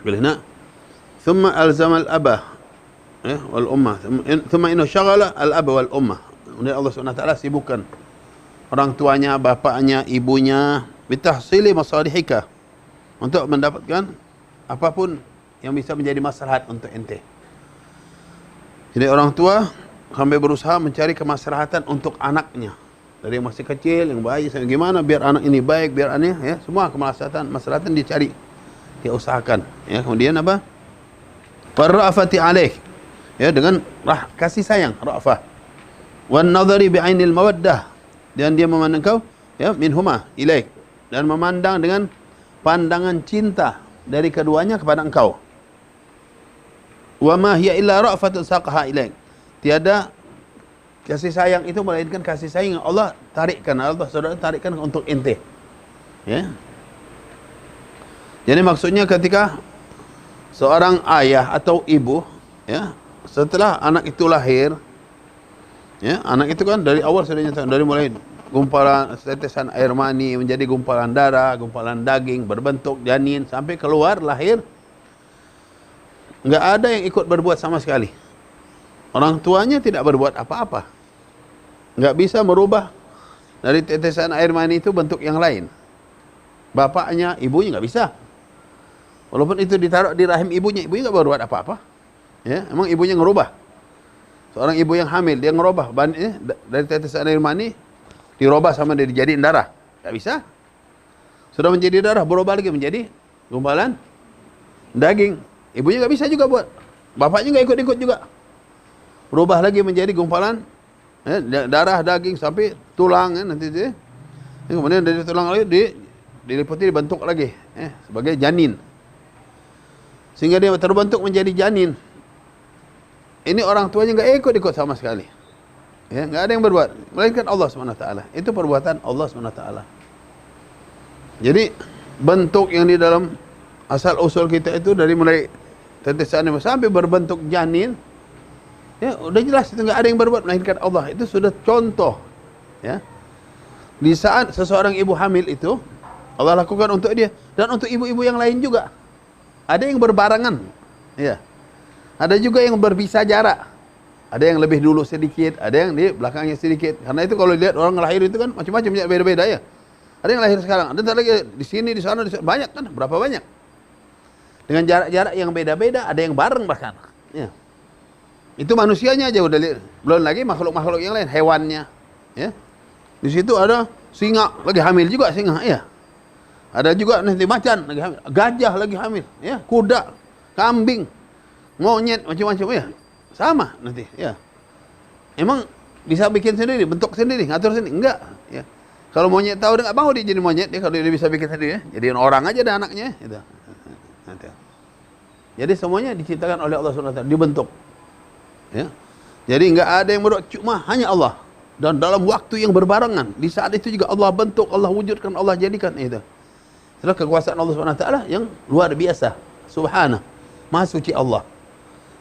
Boleh nak? Thumma alzama al-abah wal ummah. Thumma innahu syaghala al-abah wal ummah. Kemudian Allah SWT sibukkan orang tuanya, bapaknya, ibunya bitahsili masalihika, untuk mendapatkan apapun yang bisa menjadi maslahat untuk ente. Jadi orang tua sampai berusaha mencari kemaslahatan untuk anaknya. Dari yang masih kecil, yang bayi, gimana biar anak ini baik, biar aneh, ya, semua kemaslahatan dicari, dia usahakan. Ya, kemudian apa? Farra'afati alaih, ya, dengan kasih sayang, ra'fah. Wan nadhari bi'ainil mawaddah, dan dia memandang kau, ya, minhuma ilaik, dan memandang dengan pandangan cinta dari keduanya kepada engkau. Wa ma hiya illa ra'fatun saqaha ilaik. Tiada kasih sayang itu melainkan kasih sayang yang Allah tarikkan, Allah Saudara tarikkan untuk ente. Ya. Jadi maksudnya ketika seorang ayah atau ibu, ya, setelah anak itu lahir, ya, anak itu kan dari awal sudah nyata, dari mulai gumpalan tetesan air mani menjadi gumpalan darah, gumpalan daging, berbentuk janin sampai keluar lahir, enggak ada yang ikut berbuat sama sekali. Orang tuanya tidak berbuat apa-apa. Enggak bisa merubah dari tetesan air mani itu bentuk yang lain. Bapaknya, ibunya enggak bisa. Walaupun itu ditaruh di rahim ibunya enggak berbuat apa-apa. Ya, emang ibunya ngerubah. Seorang ibu yang hamil, dia ngerubah dari tetesan air mani dirubah sama dia dijadiin darah. Enggak bisa. Sudah menjadi darah, berubah lagi menjadi gumpalan daging. Ibunya enggak bisa juga buat. Bapaknya enggak ikut-ikut juga. Berubah lagi menjadi gumpalan darah, daging sampai tulang, nanti dia. Kemudian dari tulang lagi diliputi, dibentuk lagi sebagai janin. Sehingga dia terbentuk menjadi janin. Ini orang tuanya enggak ikut-ikut sama sekali. Ya, enggak ada yang berbuat melainkan Allah SWT. Itu perbuatan Allah SWT. Jadi bentuk yang di dalam asal usul kita itu dari mulai tetesan sampai berbentuk janin, ya, udah jelas itu enggak ada yang berbuat melainkan Allah. Itu sudah contoh. Ya. Di saat seseorang ibu hamil itu Allah lakukan untuk dia dan untuk ibu-ibu yang lain juga. Ada yang berbarengan. Ya. Ada juga yang berpisah jarak. Ada yang lebih dulu sedikit, ada yang di belakangnya sedikit. Karena itu kalau lihat orang lahir itu kan macam-macam, beda-beda ya. Ada yang lahir sekarang, ada lagi di sini, di sana, banyak kan? Berapa banyak? Dengan jarak-jarak yang beda-beda, ada yang bareng bahkan. Ya. Itu manusianya aja udah lihat. Belum lagi makhluk-makhluk yang lain, hewannya. Ya. Di situ ada singa lagi hamil juga, singa, ya. Ada juga nanti macan lagi hamil, gajah lagi hamil, ya, kuda, kambing, monyet, macam-macam, ya. Sama nanti, ya. Emang bisa bikin sendiri, bentuk sendiri, ngatur sendiri? Enggak, ya. Kalau monyet tahu dia enggak mau dia jadi monyet, dia kalau dia bisa bikin sendiri, ya. Jadiin orang aja ada anaknya, gitu. Nanti. Jadi semuanya diciptakan oleh Allah SWT, dibentuk. Ya. Jadi enggak ada yang berbuat, cuma hanya Allah. Dan dalam waktu yang berbarengan, di saat itu juga Allah bentuk, Allah wujudkan, Allah jadikan itu. Itulah kekuasaan Allah SWT yang luar biasa. Subhanah. Maha suci Allah.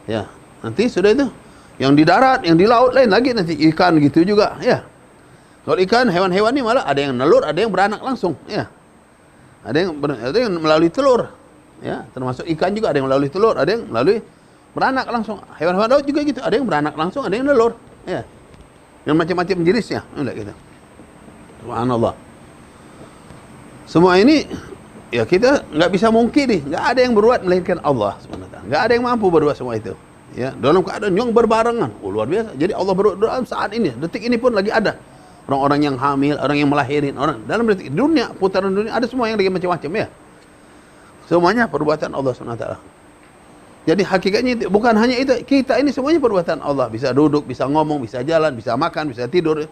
Ya. Nanti sudah itu. Yang di darat, yang di laut lain lagi nanti. Ikan gitu juga. Ya. Kalau ikan, hewan-hewan ini malah ada yang nelur, ada yang beranak langsung. Ya. Ada yang melalui telur. Ya. Termasuk ikan juga ada yang melalui telur, ada yang melalui beranak langsung. Hewan-hewan laut juga gitu. Ada yang beranak langsung, ada yang nelur. Ya. Yang macam-macam jenisnya. Enggak gitu. Subhanallah. Semua ini ya kita nggak bisa mungkiri, nggak ada yang berbuat melainkan Allah SWT. Nggak ada yang mampu berbuat semua itu. Ya, dalam keadaan yang berbarengan, luar biasa. Jadi Allah berbuat dalam saat ini, detik ini pun lagi ada orang-orang yang hamil, orang yang melahirin, orang dalam detik dunia, putaran dunia ada semua yang lagi macam-macam, ya. Semuanya perbuatan Allah SWT. Jadi hakikatnya itu, bukan hanya itu, kita ini semuanya perbuatan Allah. Bisa duduk, bisa ngomong, bisa jalan, bisa makan, bisa tidur.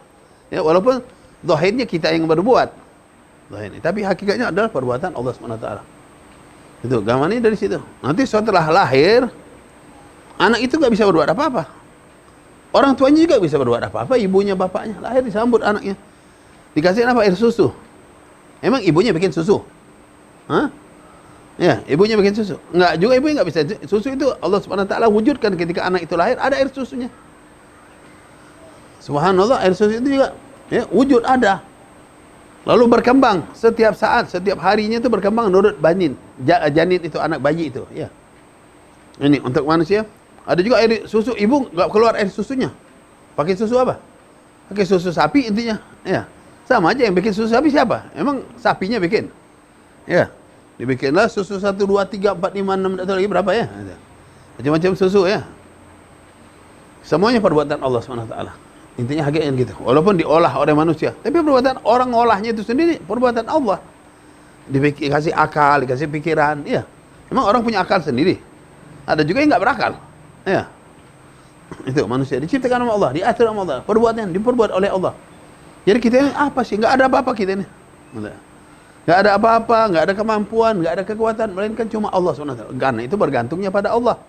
Ya, walaupun zahirnya kita yang berbuat. Tapi hakikatnya adalah perbuatan Allah SWT. Itu gambarnya dari situ. Nanti setelah lahir, anak itu nggak bisa berbuat apa-apa. Orang tuanya juga bisa berbuat apa-apa. Ibunya, bapaknya, lahir disambut anaknya. Dikasih apa? Air susu. Emang ibunya bikin susu? Hah? Ya, ibunya bikin susu. Enggak juga, ibunya nggak bisa. Susu itu Allah SWT wujudkan ketika anak itu lahir, ada air susunya. Subhanallah, air susu itu juga ya, wujud ada. Lalu berkembang setiap saat, setiap harinya itu berkembang menurut janin itu, anak bayi itu. Ya. Ini untuk manusia. Ada juga air susu ibu nggak keluar air susunya. Pakai susu apa? Pakai susu sapi intinya. Ya. Sama aja yang bikin susu sapi siapa? Emang sapinya bikin. Ya. Dibikinlah susu 1, 2, 3, 4, 5, 6, atau lagi berapa ya? Macam-macam susu ya. Semuanya perbuatan Allah SWT. Intinya hakikatnya gitu. Walaupun diolah oleh manusia, tapi perbuatan orang ngolahnya itu sendiri perbuatan Allah. Dikasih akal, dikasih pikiran. Iya. Memang orang punya akal sendiri. Ada juga yang nggak berakal. Ya. Itu manusia diciptakan oleh Allah, diatur oleh Allah, perbuatan diperbuat oleh Allah. Jadi kita ini apa sih? Nggak ada apa-apa kita ini. Nggak ada apa-apa, nggak ada kemampuan, nggak ada kekuatan, melainkan cuma Allah SWT. Karena itu bergantungnya pada Allah.